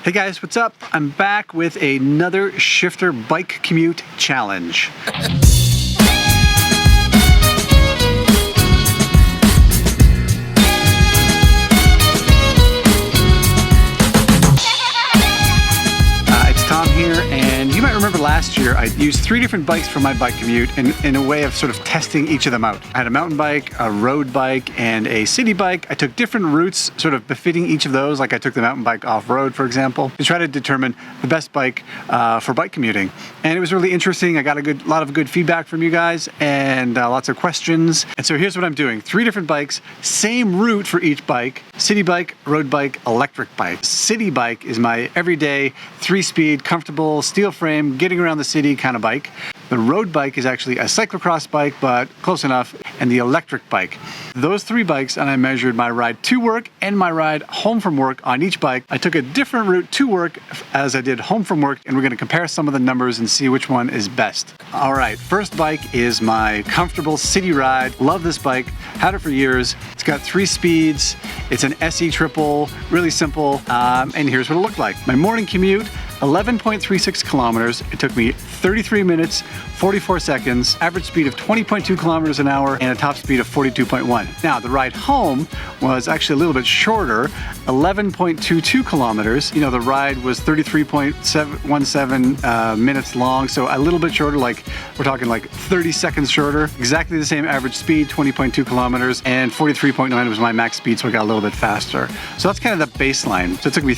Hey guys, what's up? I'm back with another shifter bike commute challenge. It's Tom here, and you might remember last year I used 3 different bikes for my bike commute in a way of sort of testing each of them out. I had a mountain bike, a road bike, and a city bike. I took different routes sort of befitting each of those, like I took the mountain bike off-road, for example, to try to determine the best bike for bike commuting. And it was really interesting. I got a lot of good feedback from you guys and lots of questions. And so here's what I'm doing. 3 different bikes, same route for each bike: city bike, road bike, electric bike. City bike is my everyday 3-speed, comfortable, steel frame, getting around the city kind of bike. The road bike is actually a cyclocross bike, but close enough, and the electric bike. Those 3 bikes, and I measured my ride to work and my ride home from work on each bike. I took a different route to work as I did home from work, and we're gonna compare some of the numbers and see which one is best. All right, first bike is my comfortable city ride. Love this bike, had it for years. It's got 3 speeds. It's an SE triple, really simple, and here's what it looked like. My morning commute, 11.36 kilometers. It took me 33 minutes, 44 seconds, average speed of 20.2 kilometers an hour, and a top speed of 42.1. Now, the ride home was actually a little bit shorter, 11.22 kilometers. You know, the ride was 33.17 minutes long, so a little bit shorter, like we're talking like 30 seconds shorter. Exactly the same average speed, 20.2 kilometers, and 43.9 was my max speed, so I got a little bit faster. So that's kind of the baseline. So it took me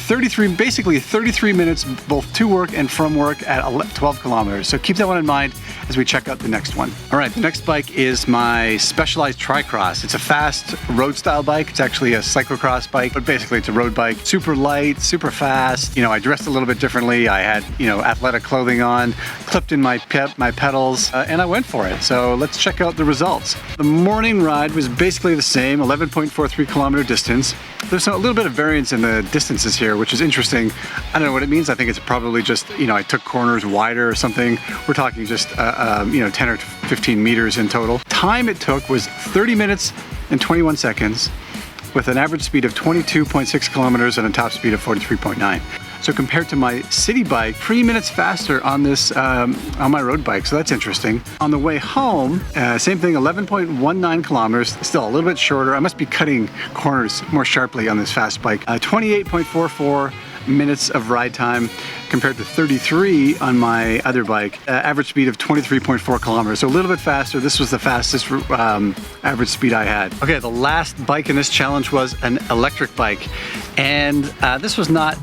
basically 33 minutes, both to work and from work at 12 kilometers. So keep that one in mind as we check out the next one. All right, the next bike is my Specialized Tri-Cross. It's a fast road style bike. It's actually a cyclocross bike, but basically it's a road bike. Super light, super fast. You know, I dressed a little bit differently. I had, you know, athletic clothing on, clipped in my pedals, and I went for it. So let's check out the results. The morning ride was basically the same, 11.43 kilometer distance. There's a little bit of variance in the distances here, which is interesting. I don't know what it means. I think it's probably just, you know, I took corners wider or something. We're talking just, you know, 10 or 15 meters in total. Time it took was 30 minutes and 21 seconds with an average speed of 22.6 kilometers and a top speed of 43.9. So compared to my city bike, 3 minutes faster on this, on my road bike, so that's interesting. On the way home, same thing, 11.19 kilometers, still a little bit shorter. I must be cutting corners more sharply on this fast bike. 28.44 minutes of ride time compared to 33 on my other bike. Average speed of 23.4 kilometers, so a little bit faster. This was the fastest average speed I had. Okay, the last bike in this challenge was an electric bike, and this was not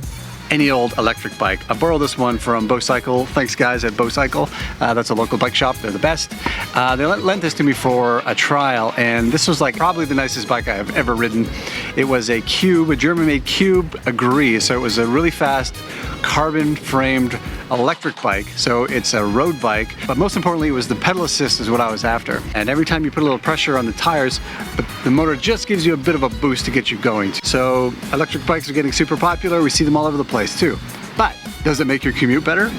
any old electric bike. I borrowed this one from BoCycle. Thanks guys at BoCycle. That's a local bike shop. They're the best. They lent this to me for a trial, and this was like probably the nicest bike I have ever ridden. It was a Cube, a German-made Cube Agree. So it was a really fast carbon-framed electric bike. So it's a road bike, but most importantly, it was the pedal assist is what I was after. And every time you put a little pressure on the tires, the motor just gives you a bit of a boost to get you going. So electric bikes are getting super popular. We see them all over the place too. But does it make your commute better?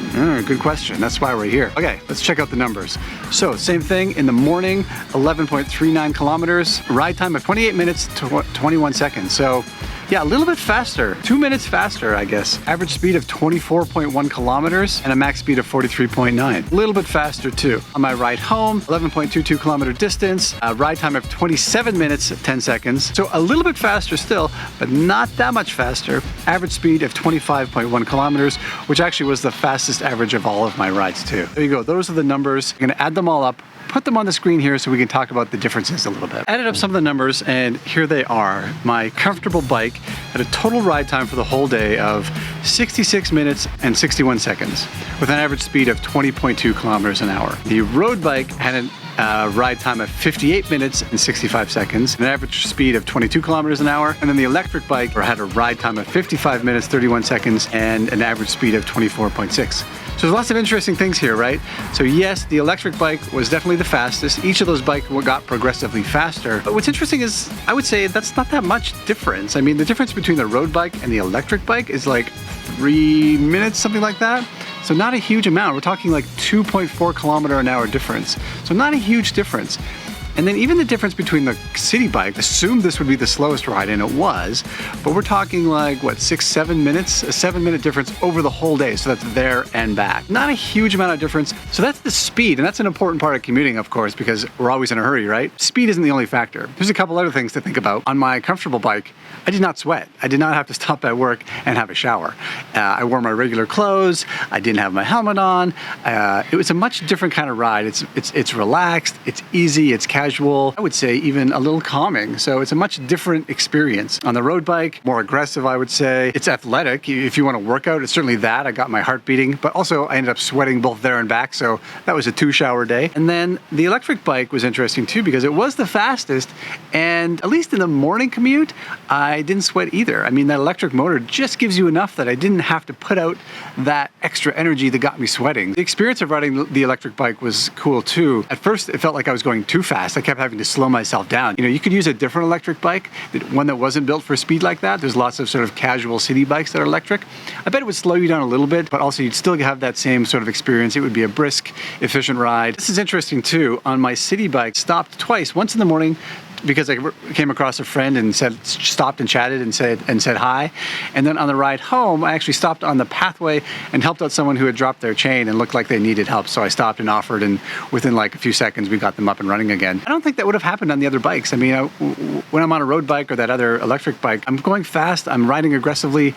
Good question. That's why we're here. Okay, let's check out the numbers. So same thing in the morning, 11.39 kilometers, ride time of 28 minutes to 21 seconds. So yeah, a little bit faster, 2 minutes faster, I guess. Average speed of 24.1 kilometers and a max speed of 43.9. A little bit faster too. On my ride home, 11.22 kilometer distance, ride time of 27 minutes, 10 seconds. So a little bit faster still, but not that much faster. Average speed of 25.1 kilometers, which actually was the fastest average of all of my rides too. There you go, those are the numbers. I'm gonna add them all up, put them on the screen here so we can talk about the differences a little bit. Added up some of the numbers, and here they are. My comfortable bike had a total ride time for the whole day of 66 minutes and 61 seconds with an average speed of 20.2 kilometers an hour. The road bike had a ride time of 58 minutes and 65 seconds, an average speed of 22 kilometers an hour, and then the electric bike had a ride time of 55 minutes, 31 seconds, and an average speed of 24.6. So there's lots of interesting things here, right? So yes, the electric bike was definitely the fastest. Each of those bikes got progressively faster. But what's interesting is, I would say that's not that much difference. I mean, the difference between the road bike and the electric bike is like 3 minutes, something like that. So not a huge amount. We're talking like 2.4 kilometer an hour difference. So not a huge difference. And then even the difference between the city bike, assumed this would be the slowest ride, and it was, but we're talking like, what, 6-7 minutes? A 7-minute difference over the whole day, so that's there and back. Not a huge amount of difference. So that's the speed, and that's an important part of commuting, of course, because we're always in a hurry, right? Speed isn't the only factor. There's a couple other things to think about. On my comfortable bike, I did not sweat. I did not have to stop at work and have a shower. I wore my regular clothes. I didn't have my helmet on. It was a much different kind of ride. It's relaxed, it's easy, it's casual. I would say even a little calming. So it's a much different experience. On the road bike, more aggressive, I would say. It's athletic. If you want to work out, it's certainly that. I got my heart beating, but also I ended up sweating both there and back. So that was a 2-shower day. And then the electric bike was interesting too, because it was the fastest. And at least in the morning commute, I didn't sweat either. I mean, that electric motor just gives you enough that I didn't have to put out that extra energy that got me sweating. The experience of riding the electric bike was cool too. At first, it felt like I was going too fast. I kept having to slow myself down. You know, you could use a different electric bike, one that wasn't built for speed like that. There's lots of sort of casual city bikes that are electric. I bet it would slow you down a little bit, but also you'd still have that same sort of experience. It would be a brisk, efficient ride. This is interesting too. On my city bike, stopped twice, once in the morning, because I came across a friend and stopped and chatted and said hi. And then on the ride home, I actually stopped on the pathway and helped out someone who had dropped their chain and looked like they needed help. So I stopped and offered, and within like a few seconds, we got them up and running again. I don't think that would have happened on the other bikes. I mean, when I'm on a road bike or that other electric bike, I'm going fast, I'm riding aggressively.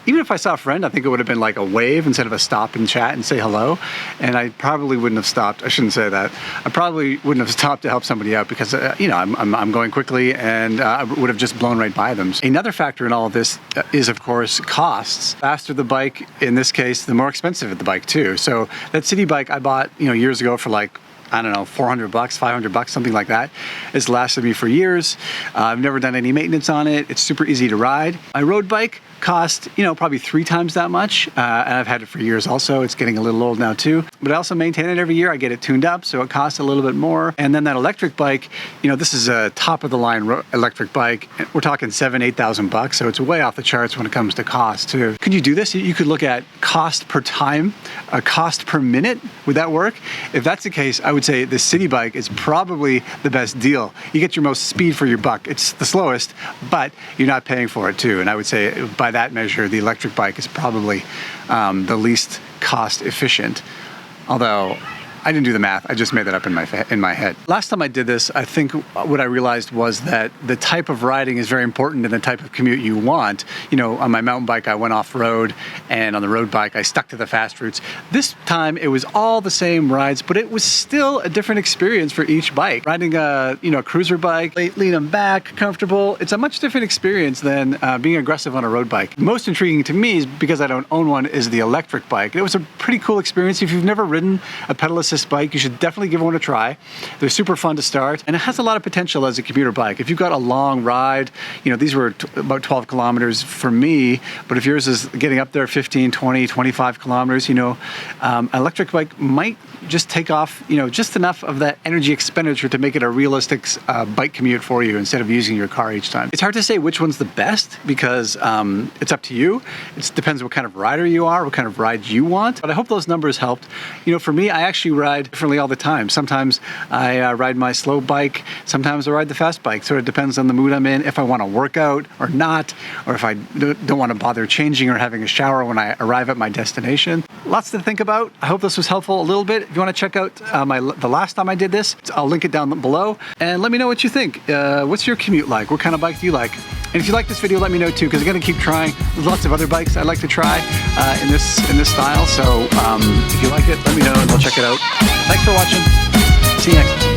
Even if I saw a friend, I think it would have been like a wave instead of a stop and chat and say hello. And I probably wouldn't have stopped. I shouldn't say that. I probably wouldn't have stopped to help somebody out because, I'm going quickly, and I would have just blown right by them. Another factor in all of this is, of course, costs. Faster the bike, in this case, the more expensive the bike too. So that city bike I bought, years ago for like, I don't know, $400, $500, something like that. It's lasted me for years. I've never done any maintenance on it. It's super easy to ride. My road bike cost, probably 3 times that much. And I've had it for years also. It's getting a little old now too. But I also maintain it every year. I get it tuned up, so it costs a little bit more. And then that electric bike, this is a top of the line electric bike. We're talking $7,000, $8,000. So it's way off the charts when it comes to cost too. Could you do this? You could look at cost per time, cost per minute. Would that work? If that's the case, I would say the city bike is probably the best deal. You get your most speed for your buck. It's the slowest, but you're not paying for it too. And I would say by that measure, the electric bike is probably the least cost efficient. Although I didn't do the math. I just made that up in my head. Last time I did this, I think what I realized was that the type of riding is very important in the type of commute you want. On my mountain bike, I went off-road, and on the road bike, I stuck to the fast routes. This time, it was all the same rides, but it was still a different experience for each bike. Riding a cruiser bike, lean them back, comfortable, it's a much different experience than being aggressive on a road bike. Most intriguing to me is, because I don't own one, is the electric bike. It was a pretty cool experience. If you've never ridden a pedal assist bike, you should definitely give one a try. They're super fun to start, and it has a lot of potential as a commuter bike. If you've got a long ride, these were about 12 kilometers for me, but if yours is getting up there 15, 20, 25 kilometers, an electric bike might just take off, just enough of that energy expenditure to make it a realistic bike commute for you instead of using your car each time. It's hard to say which one's the best because it's up to you. It depends what kind of rider you are, what kind of ride you want, but I hope those numbers helped. For me, I actually ride differently all the time. Sometimes I ride my slow bike, sometimes I ride the fast bike. So it depends on the mood I'm in, if I want to work out or not, or if I don't want to bother changing or having a shower when I arrive at my destination. Lots to think about. I hope this was helpful a little bit. If you want to check out the last time I did this, I'll link it down below, and let me know what you think. What's your commute like? What kind of bike do you like? And if you like this video, let me know too, because I'm going to keep trying. There's lots of other bikes I'd like to try in this style. So if you like it, let me know and we'll check it out. Thanks for watching. See you next time.